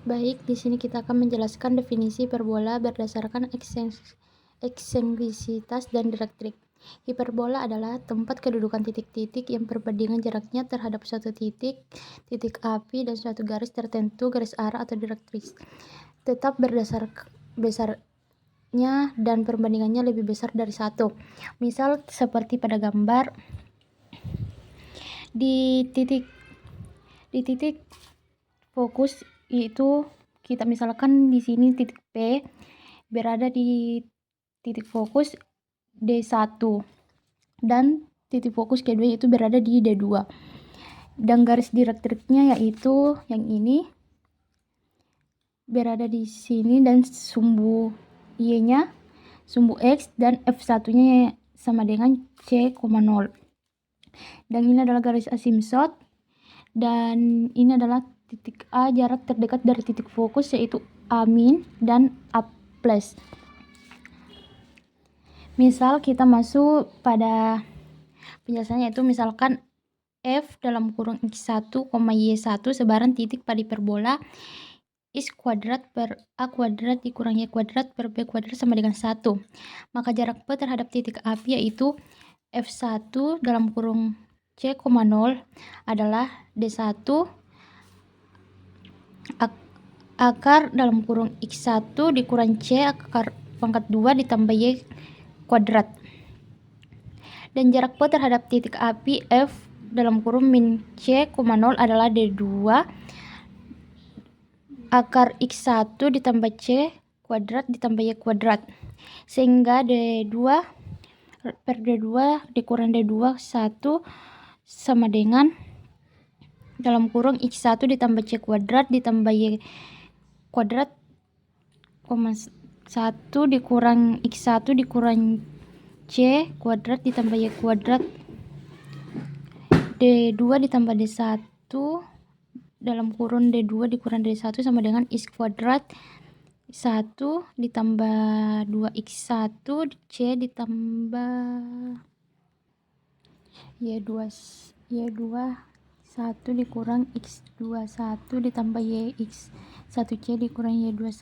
Baik, di sini kita akan menjelaskan definisi hiperbola berdasarkan eksentrisitas dan direktrik. Hiperbola adalah tempat kedudukan titik-titik yang perbandingan jaraknya terhadap suatu titik, titik api, dan suatu garis tertentu, garis arah atau direktris, tetap besarnya dan perbandingannya lebih besar dari 1. Misal seperti pada gambar, di titik fokus itu kita misalkan di sini titik P berada di titik fokus D1 dan titik fokus kedua itu berada di D2, dan garis direktriknya yaitu yang ini berada di sini, dan sumbu Y-nya, sumbu X, dan F1-nya sama dengan C,0. Dan ini adalah garis asimsot, dan ini adalah titik A, jarak terdekat dari titik fokus yaitu A- dan A+. Misal kita masuk pada penjelasannya, yaitu misalkan F dalam kurung X1, Y1 sebaran titik pada hiperbola X kuadrat per A kuadrat dikurang Y kuadrat per B kuadrat sama dengan 1. Maka jarak P terhadap titik api yaitu F1 dalam kurung C,0 adalah D1 akar dalam kurung X1 dikurang C akar pangkat 2 ditambah Y kuadrat. Dan jarak P terhadap titik api F dalam kurung min C,0 adalah D2 akar X1 ditambah C kuadrat ditambah Y kuadrat, sehingga D2 per D2 dikurang D2 1 sama dengan dalam kurung X1 ditambah C kuadrat ditambah Y kuadrat, 1 dikurang X1 dikurang C kuadrat ditambah Y kuadrat, D2 ditambah D1 dalam kurung D2 dikurang D1 sama dengan X kuadrat 1 ditambah 2X1 C ditambah Y2 1 dikurang X2 1 ditambah YX1 C dikurang Y2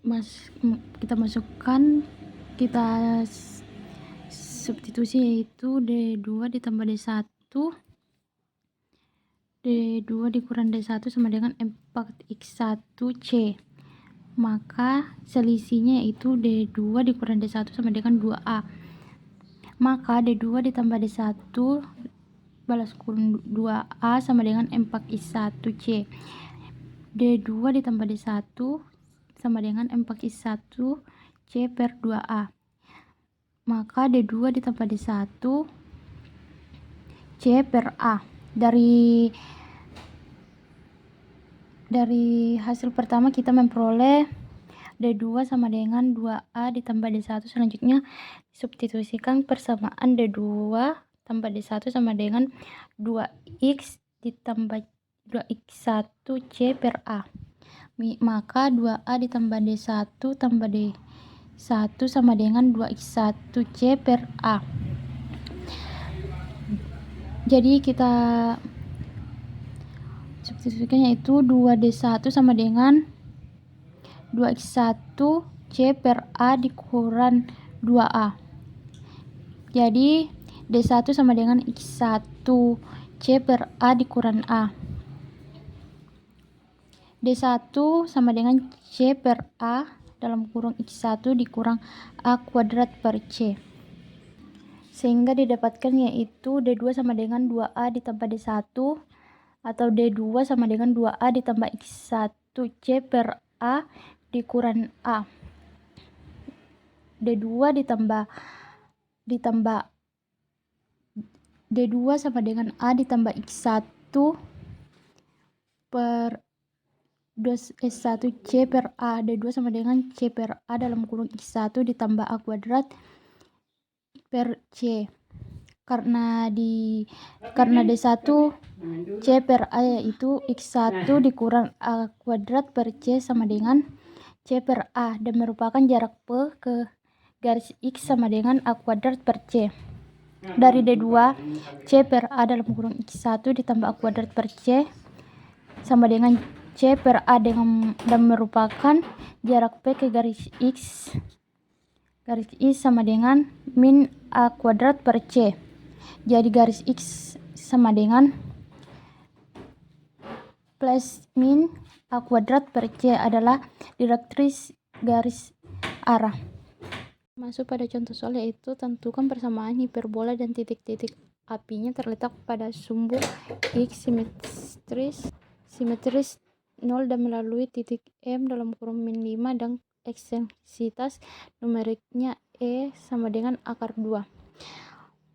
1. Kita masukkan, kita substitusi, yaitu D2 ditambah D1 D2 dikurang D1 sama dengan 4X1 C. Maka selisihnya yaitu D2 dikurang D1 sama dengan 2A. Maka D2 ditambah D1 balas kurung 2A sama dengan 4X1 C. D2 ditambah D1 sama dengan 4X1 C per 2A. Maka D2 ditambah D1 C per A. Dari hasil pertama kita memperoleh D2 sama dengan 2A ditambah D1. Selanjutnya substitusikan persamaan D2 tambah D1 sama dengan 2X ditambah 2X1 C per A. Maka 2A ditambah D1 tambah D1 sama dengan 2X1 C per A. Jadi kita substitusikan, yaitu 2D1 sama dengan 2X1 C per A dikurang 2A. Jadi D1 sama dengan X1 C per A dikurang A. D1 sama dengan C per A dalam kurung X1 dikurang A kuadrat per C. Sehingga didapatkan yaitu D2 sama dengan 2A ditambah D1 atau D2 sama dengan 2A ditambah X1 C per A dikurang A. D2 ditambah D2 sama dengan A ditambah X1 per 2S1 C per A. D2 sama dengan C per A dalam kurung X1 ditambah A kuadrat per C. Karena D1 C per A yaitu X1 dikurang A kuadrat per C sama dengan C per A, dan merupakan jarak P ke garis X sama dengan A kuadrat per C. Dari D2 C per A dalam kurung X1 ditambah A kuadrat per C sama dengan C per A dan merupakan jarak P ke garis X sama dengan min A kuadrat per C. Jadi garis X sama dengan plus min A kuadrat per C adalah direktris garis arah. Masuk pada contoh soal, yaitu tentukan persamaan hiperbola dan titik-titik apinya terletak pada sumbu X simetris 0 dan melalui titik M dalam kurung min 5 dan ekstensitas numeriknya E sama dengan akar 2.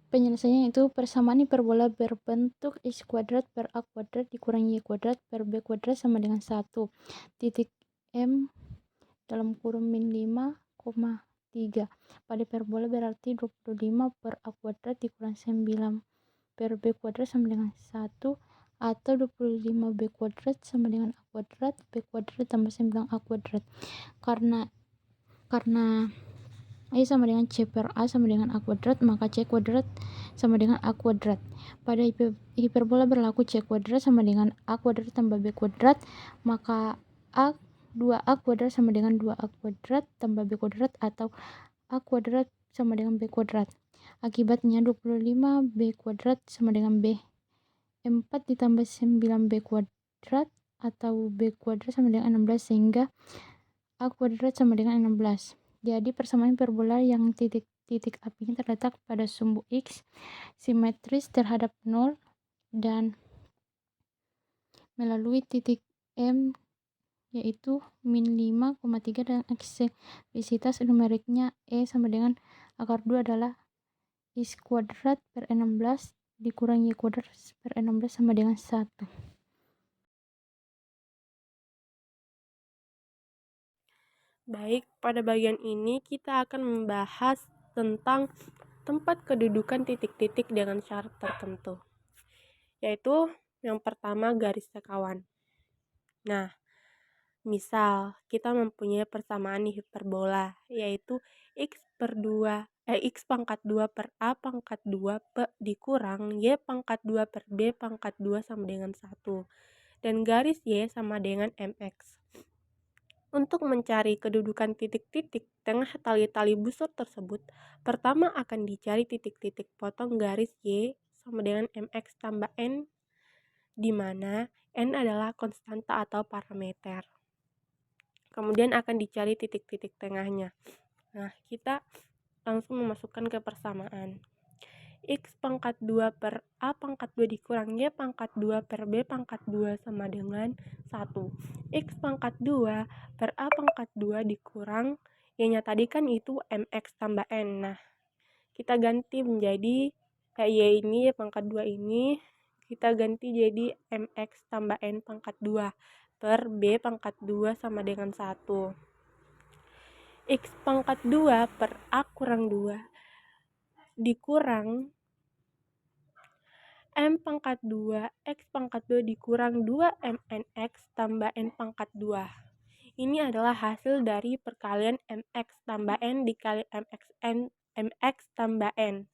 Penyelesaiannya itu persamaan hiperbola berbentuk X kuadrat per A kuadrat dikurang Y kuadrat per B kuadrat sama dengan 1. Titik M dalam kurung min 5, 3. Pada hiperbola berarti 25 per A kuadrat dikurang 9 per B kuadrat sama dengan 1, atau 25 B kuadrat sama dengan A kuadrat, B kuadrat tambah 9 A kuadrat. Karena I sama dengan C per A sama dengan A kuadrat, maka C kuadrat sama dengan A kuadrat. Pada hiperbola berlaku C kuadrat sama dengan A kuadrat tambah B kuadrat, maka 2A kuadrat sama dengan 2A kuadrat tambah B kuadrat, atau A kuadrat sama dengan B kuadrat. Akibatnya 25 B kuadrat sama dengan B. 4 ditambah 9 B kuadrat atau B kuadrat sama dengan 16, sehingga A kuadrat sama dengan 16. Jadi persamaan hiperbola yang titik apinya terletak pada sumbu X simetris terhadap 0 dan melalui titik M yaitu min 5,3 dan eksentrisitas numeriknya E sama dengan akar 2 adalah X kuadrat per 16 dikurang Y kuadrat per 16 sama dengan 1. Baik, pada bagian ini kita akan membahas tentang tempat kedudukan titik-titik dengan syarat tertentu, yaitu yang pertama garis sekawan. Nah, misal kita mempunyai persamaan hiperbola, yaitu X pangkat 2 per A pangkat 2 dikurang Y pangkat 2 per B pangkat 2 sama dengan 1, dan garis Y sama dengan MX. Untuk mencari kedudukan titik-titik tengah tali-tali busur tersebut, pertama akan dicari titik-titik potong garis Y sama dengan MX tambah N, di mana N adalah konstanta atau parameter. Kemudian akan dicari titik-titik tengahnya. Nah, kita langsung memasukkan ke persamaan. X pangkat 2 per A pangkat 2 dikurang Y pangkat 2 per B pangkat 2 sama dengan 1. X pangkat 2 per A pangkat 2 dikurang Y-nya tadi kan itu MX tambah N. Nah, kita ganti menjadi Y ini, Y pangkat 2 ini, kita ganti jadi MX tambah N pangkat 2 per B pangkat 2 sama dengan 1. X pangkat 2 per A kurang 2 dikurang M pangkat 2 X pangkat 2 dikurang 2 MNX tambah N pangkat 2. Ini adalah hasil dari perkalian MX tambah N dikali MX tambah N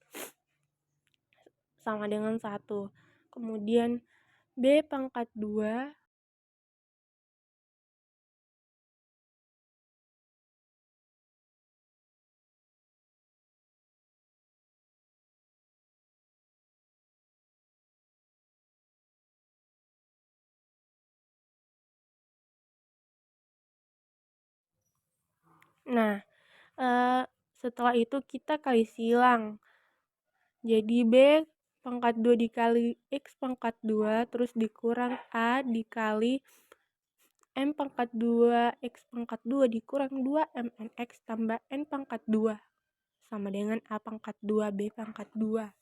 sama dengan 1. Kemudian B pangkat 2 Nah, setelah itu kita kali silang. Jadi B pangkat 2 dikali X pangkat 2 terus dikurang A dikali M pangkat 2 X pangkat 2 dikurang 2 MNX tambah N pangkat 2 sama dengan A pangkat 2 B pangkat 2.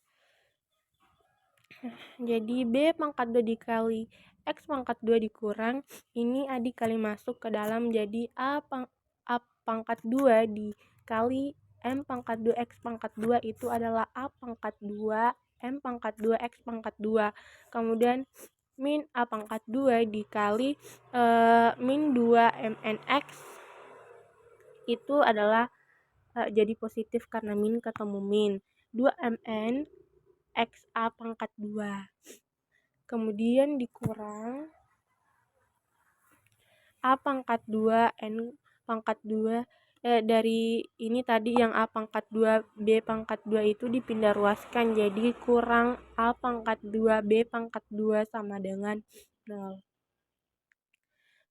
Jadi B pangkat 2 dikali X pangkat 2 dikurang, ini A dikali masuk ke dalam, jadi A pangkat 2 dikali M pangkat 2 X pangkat 2 itu adalah A pangkat 2 M pangkat 2 X pangkat 2. Kemudian min A pangkat 2 dikali min 2 MNX itu adalah jadi positif karena min ketemu min. 2 MN X A pangkat 2. Kemudian dikurang A pangkat 2 N pangkat 2 dari ini tadi yang A pangkat 2 B pangkat 2 itu dipindah ruaskan jadi kurang A pangkat 2 B pangkat 2 sama dengan 0.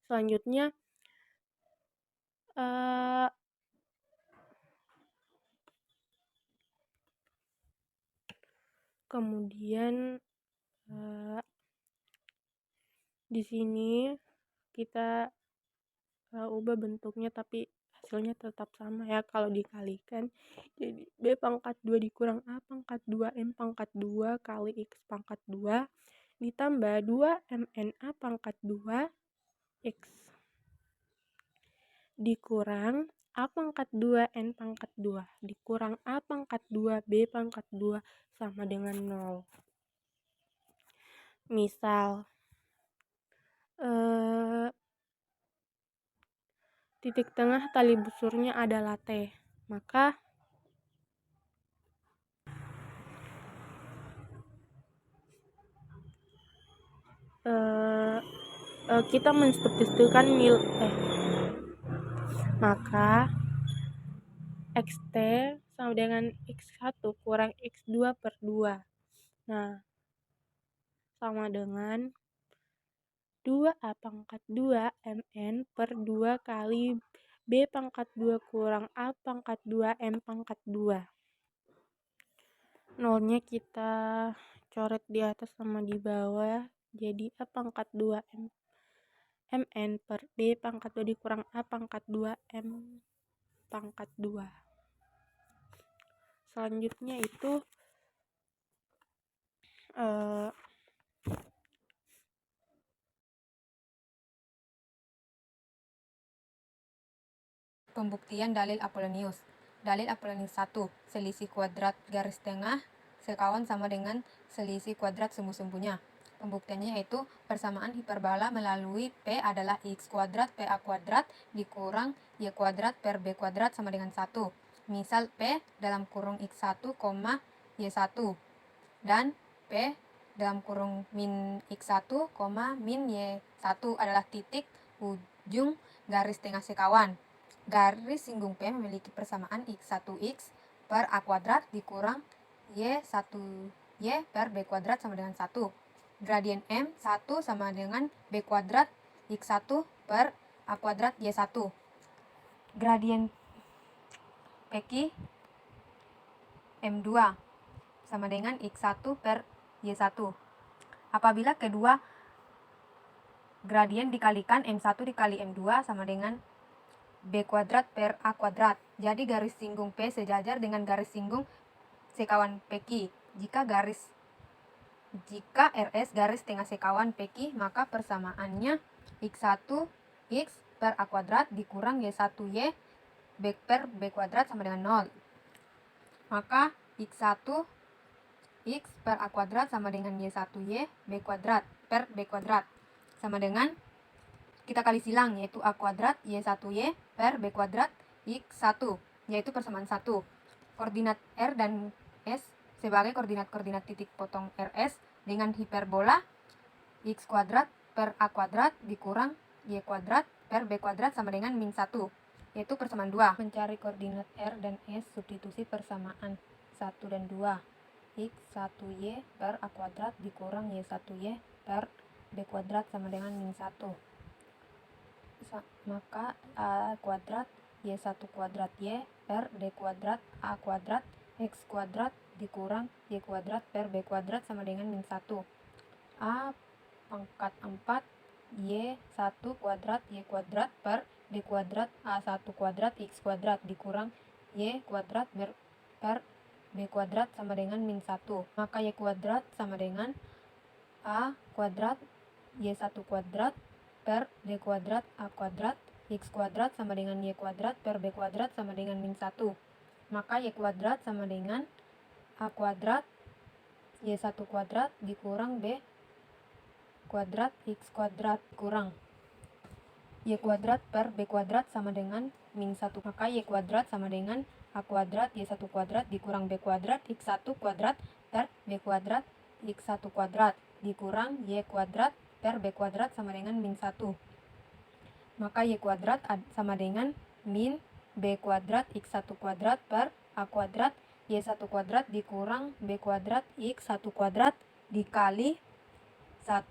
Selanjutnya kemudian di sini kita ubah bentuknya tapi hasilnya tetap sama ya kalau dikalikan. Jadi B pangkat 2 dikurang A pangkat 2 M pangkat 2 kali X pangkat 2 ditambah 2 MN A pangkat 2 X dikurang A pangkat 2 N pangkat 2 dikurang A pangkat 2 B pangkat 2 sama dengan 0. Misal titik tengah tali busurnya adalah T, maka kita mensubstitusikan maka XT sama dengan X1 kurang X2 per 2. Nah, sama dengan 2A pangkat 2 MN per 2 kali B pangkat 2 kurang A pangkat 2 M pangkat 2. Nolnya kita coret di atas sama di bawah. Jadi A pangkat 2 MN per B pangkat 2 dikurang A pangkat 2 M pangkat 2. Selanjutnya itu Pembuktian dalil Apollonius. Dalil Apollonius 1. Selisih kuadrat garis tengah sekawan sama dengan selisih kuadrat sumbu-sumbunya. Pembuktiannya yaitu persamaan hiperbola melalui P adalah X kuadrat PA kuadrat dikurang Y kuadrat per B kuadrat sama dengan 1. Misal P dalam kurung X1, Y1 dan P dalam kurung min X1, min Y1 adalah titik ujung garis tengah sekawan. Garis singgung P memiliki persamaan X1X per A kuadrat dikurang Y1Y per B kuadrat sama dengan 1. Gradien M 1 sama dengan B kuadrat X1 per A kuadrat Y1. Gradien PQ M2 sama dengan X1 per Y1. Apabila kedua gradien dikalikan M1 dikali M2 sama dengan B kuadrat per A kuadrat. Jadi garis singgung P sejajar dengan garis singgung sekawan PQ. Jika RS garis tengah sekawan PQ, maka persamaannya X1X per A kuadrat dikurang Y1Y B per B kuadrat sama dengan 0. Maka X1X per A kuadrat sama dengan Y1Y B kuadrat per B kuadrat sama dengan kita kali silang yaitu A kuadrat Y1Y per B kuadrat X1 yaitu persamaan 1. Koordinat R dan S sebagai koordinat-koordinat titik potong RS dengan hiperbola X kuadrat per A kuadrat dikurang Y kuadrat per B kuadrat sama dengan min 1 yaitu persamaan 2. Mencari koordinat R dan S substitusi persamaan 1 dan 2. X1Y per A kuadrat dikurang Y1Y per B kuadrat sama dengan min 1. Maka A kuadrat Y1 kuadrat Y per D kuadrat A kuadrat X kuadrat dikurang Y kuadrat per B kuadrat sama dengan min 1. A pangkat 4 Y1 kuadrat Y kuadrat per D kuadrat A1 kuadrat X kuadrat dikurang Y kuadrat per B kuadrat sama dengan min 1. Maka Y kuadrat sama dengan A kuadrat Y1 kuadrat per D kuadrat A kuadrat X kuadrat sama dengan Y kuadrat per B kuadrat sama dengan min 1. Maka Y kuadrat sama dengan A kuadrat Y1 kuadrat dikurang B kuadrat X kuadrat kurang Y kuadrat per B kuadrat sama dengan min 1. Maka Y kuadrat sama dengan A kuadrat Y1 kuadrat dikurang B kuadrat X1 kuadrat per B kuadrat X1 kuadrat dikurang Y kuadrat per B kuadrat sama dengan min 1. maka Y kuadrat sama dengan min B kuadrat X1 kuadrat per A kuadrat Y1 kuadrat dikurang B kuadrat X1 kuadrat dikali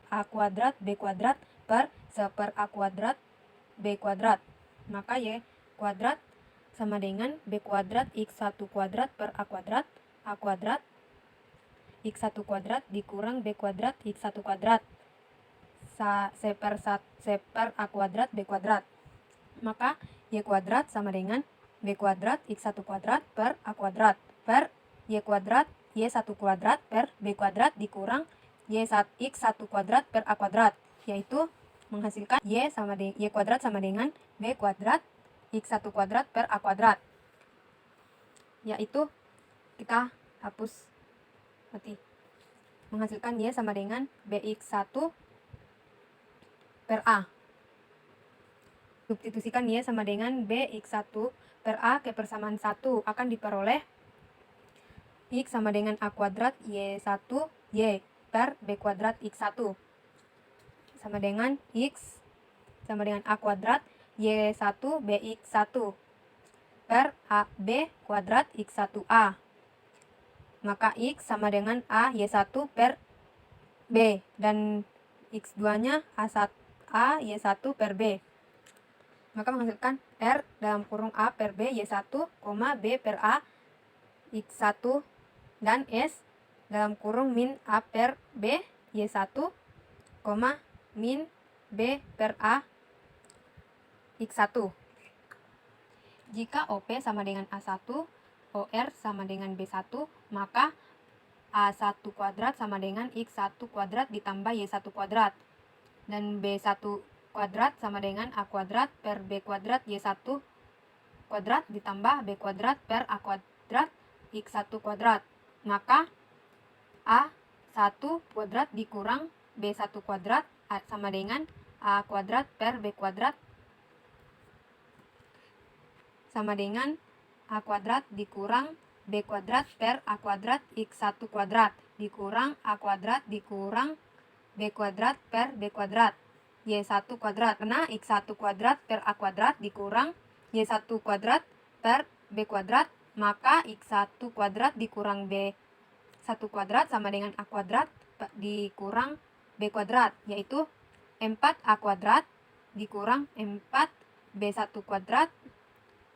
A kuadrat B kuadrat per 1 A kuadrat B kuadrat. Maka Y kuadrat sama dengan B kuadrat X1 kuadrat per A kuadrat X1 kuadrat dikurang B kuadrat X1 kuadrat seper A kuadrat B kuadrat. Maka Y kuadrat sama dengan B kuadrat X1 kuadrat per A kuadrat per Y kuadrat Y1 kuadrat per B kuadrat dikurang X1 kuadrat per A kuadrat, yaitu menghasilkan Y kuadrat sama dengan B kuadrat X1 kuadrat per A kuadrat, yaitu kita hapus mati, menghasilkan Y sama dengan BX1 per A. Substitusikan Y sama dengan BX1 per A ke persamaan 1 akan diperoleh X sama dengan A kuadrat Y1 Y per B kuadrat X1 sama dengan X sama dengan A kuadrat Y1 BX1 per A B kuadrat X1A. Maka X sama dengan A Y1 per B dan X2 nya A Y1 per B. Maka menghasilkan R dalam kurung A per B Y1, B per A X1 dan S dalam kurung min A per B Y1, min B per A X1. Jika OP sama dengan A1, OR sama dengan B1, maka A1 kuadrat sama dengan X1 kuadrat ditambah Y1 kuadrat. Dan B1 kuadrat sama dengan A kuadrat per B kuadrat Y1 kuadrat ditambah B kuadrat per A kuadrat X1 kuadrat. Maka A1 kuadrat dikurang B1 kuadrat sama dengan A kuadrat per B kuadrat sama dengan A kuadrat dikurang B kuadrat per A kuadrat X1 kuadrat dikurang A kuadrat dikurang B kuadrat per B kuadrat Y1 kuadrat. Karena X1 kuadrat per A kuadrat dikurang Y1 kuadrat per B kuadrat, maka X1 kuadrat dikurang B1 kuadrat sama dengan A kuadrat dikurang B kuadrat, yaitu 4A kuadrat dikurang 4B1 kuadrat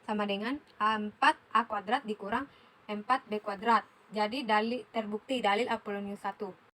sama dengan 4A kuadrat dikurang 4B kuadrat. Jadi terbukti dalil Apollonius 1.